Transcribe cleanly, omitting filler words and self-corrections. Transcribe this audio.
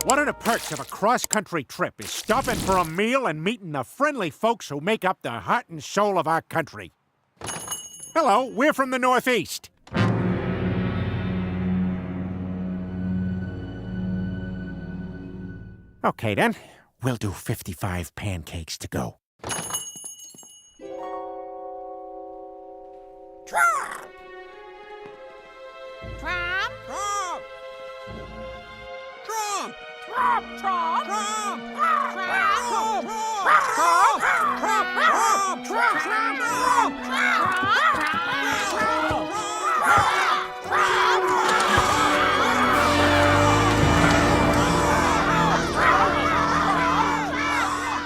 One of the perks of a cross-country trip is stopping for a meal and meeting the friendly folks who make up the heart and soul of our country. Hello, we're from the Northeast. Okay, then. We'll do 55 pancakes to go. Trump! Trump! Trump! Trump! Trump! Trump! Trump! Trump! Trump! Trump! Trump! Trump! Trump! Trump! Trump!